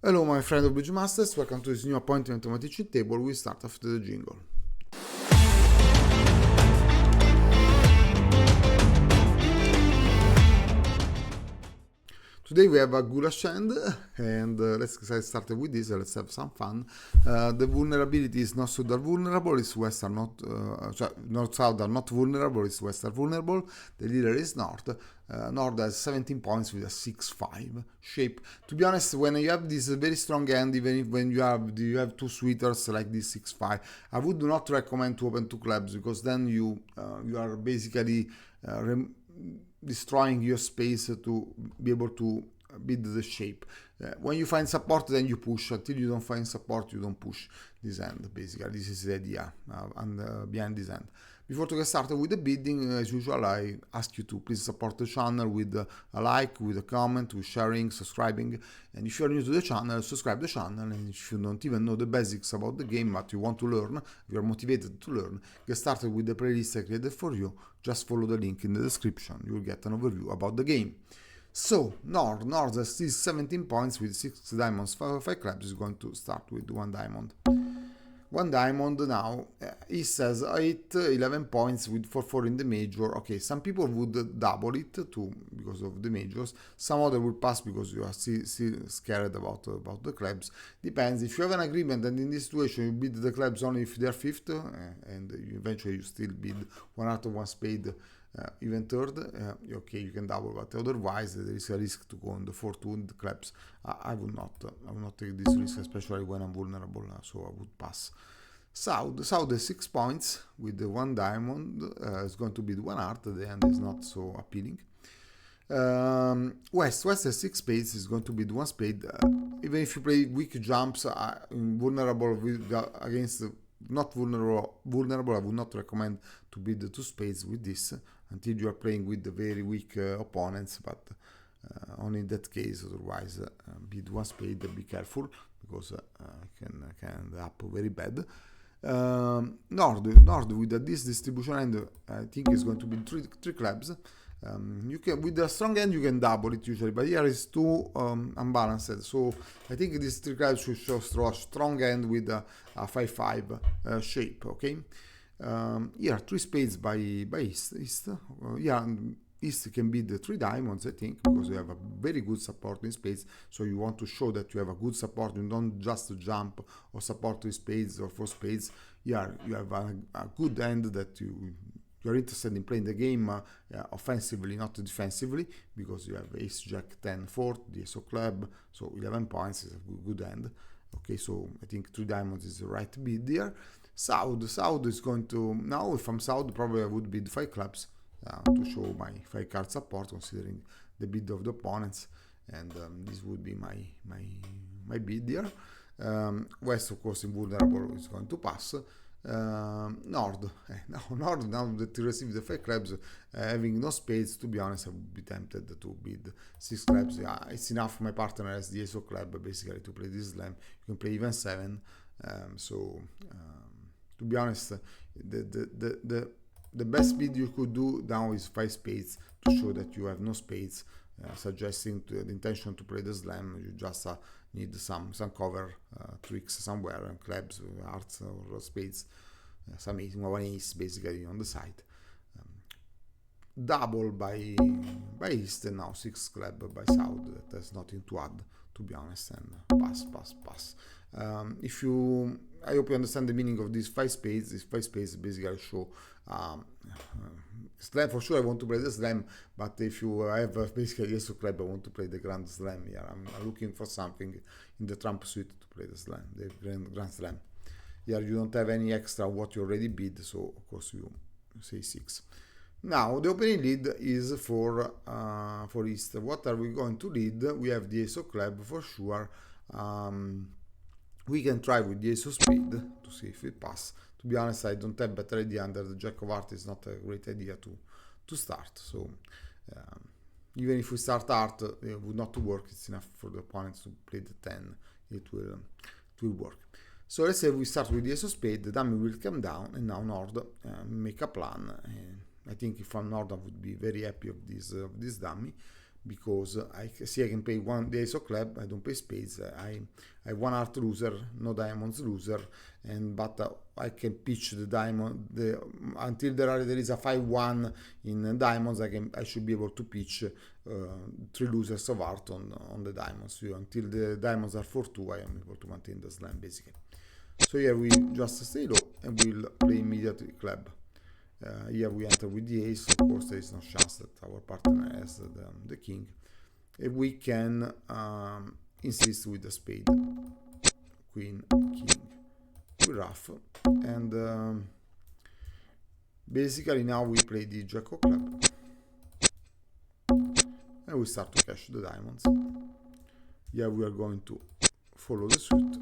Hello my friend of Bridge Masters, welcome to this new appointment on my teaching table. We start after the jingle. Today we have a Goulash End, and let's get started with this. Let's have some fun. The vulnerability is not south are vulnerable, it's west are not, north-south are not vulnerable, it's west are vulnerable. The leader is north. North has 17 points with a 6-5 shape. To be honest, when you have this very strong hand, even if when you have two sweeters like this 6-5, I would not recommend to open two clubs, because then you are basically destroying your space to be able to beat the shape. When you find support, then you push. Until you don't find support, you don't push this hand. Basically, this is the idea behind this hand. Before to get started with the bidding, as usual, I ask you to please support the channel with a like, with a comment, with sharing, subscribing. And if you're new to the channel, subscribe the channel. And if you don't even know the basics about the game, but you want to learn, if you're motivated to learn, get started with the playlist I created for you. Just follow the link in the description. You will get an overview about the game. So, North has still 17 points with 6 diamonds, 5 clubs. Is going to start with 1 diamond. 1 diamond now. East has 11 points with 4-4 in the major. Okay, some people would double it too because of the majors. Some other will pass because you are still scared about the clubs. Depends. If you have an agreement and in this situation you bid the clubs only if they are fifth, and eventually you still bid 1 heart of 1 spade, even third, okay, you can double, but otherwise there is a risk to go on the 4-2 clubs. I will not take this risk, especially when I'm vulnerable, so I would pass. South has 6 points with the 1 diamond. It's going to be the 1 heart. The end is not so appealing. West has 6 spades. Is going to be the 1 spade. Even if you play weak jumps, vulnerable against not vulnerable, I would not recommend to bid the 2 spades with this until you are playing with the very weak opponents, but only in that case. Otherwise, bid 1 spade. Be careful, because can end up very bad. North with this distribution end, I think is going to be 3 clubs. You can, with a strong hand, you can double it usually, but here is too unbalanced. So I think this 3 clubs should show a strong hand with a 5-5 shape. Okay. Here 3 spades by East. East can be the 3 diamonds, I think, because you have a very good support in spades. So you want to show that you have a good support. You don't just jump or support 3 spades or 4 spades. Here you have a good hand that you're interested in playing the game offensively, not defensively, because you have Ace, Jack, 10, 4, the Ace of Club, so 11 points is a good hand. Okay, so I think 3 diamonds is the right bid here. South is going to, now if I'm South, probably I would bid 5 clubs to show my 5 card support, considering the bid of the opponents, and this would be my bid here. West, of course, invulnerable, is going to pass. North now that you receive the 5 clubs, having no spades, to be honest, I would be tempted to bid 6 clubs. It's enough. My partner has the Ace of Club basically to play this slam. You can play even 7. To be honest, the best bid you could do now is 5 spades to show that you have no spades, suggesting the intention to play the slam. You just need some cover tricks somewhere, and clubs, hearts or spades, some one ace basically on the side. Double by East, and now 6 club by South. That has nothing to add, to be honest, and pass. I hope you understand the meaning of these 5 spades. These 5 spades basically show slam. For sure I want to play the slam, but if you have basically Ace of Club, I want to play the Grand Slam here. I'm looking for something in the Trump suite to play the slam, the Grand Slam. Here you don't have any extra what you already bid, so of course you say 6. Now the opening lead is for East. What are we going to lead? We have the Ace of Club for sure. We can try with the Ace of Spade to see if it passes. To be honest, I don't have better idea. Under the Jack of Hearts is not a great idea to start. So even if we start Heart, it would not work. It's enough for the opponents to play the 10. It will work. So let's say we start with the Ace of Spade. The dummy will come down, and now North make a plan. I think if I'm North, I would be very happy of this dummy. because I see I can pay the ace of club, I don't pay spades, I have one heart loser, no diamonds loser, but I can pitch the diamond until there is a 5-1 in diamonds. I should be able to pitch 3 losers of heart on the diamonds. So until the diamonds are 4-2, I am able to maintain the slam basically. So here we just stay low and we'll play immediately club. Here we enter with the ace. Of course, there is no chance that our partner has the king. And we can insist with the spade, queen, king, we ruff, and basically now we play the jack of club, and we start to cash the diamonds. Here we are going to follow the suit.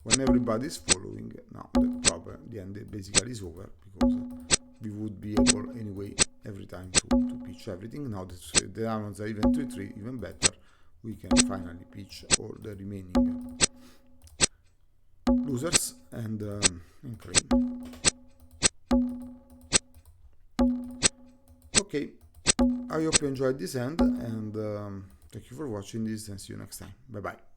When everybody is following, now the end basically is over, because we would be able anyway every time to pitch everything. Now that the diamonds are even 3-3, even better, we can finally pitch all the remaining losers and claim. Okay, I hope you enjoyed this hand, and thank you for watching this, and see you next time. Bye bye.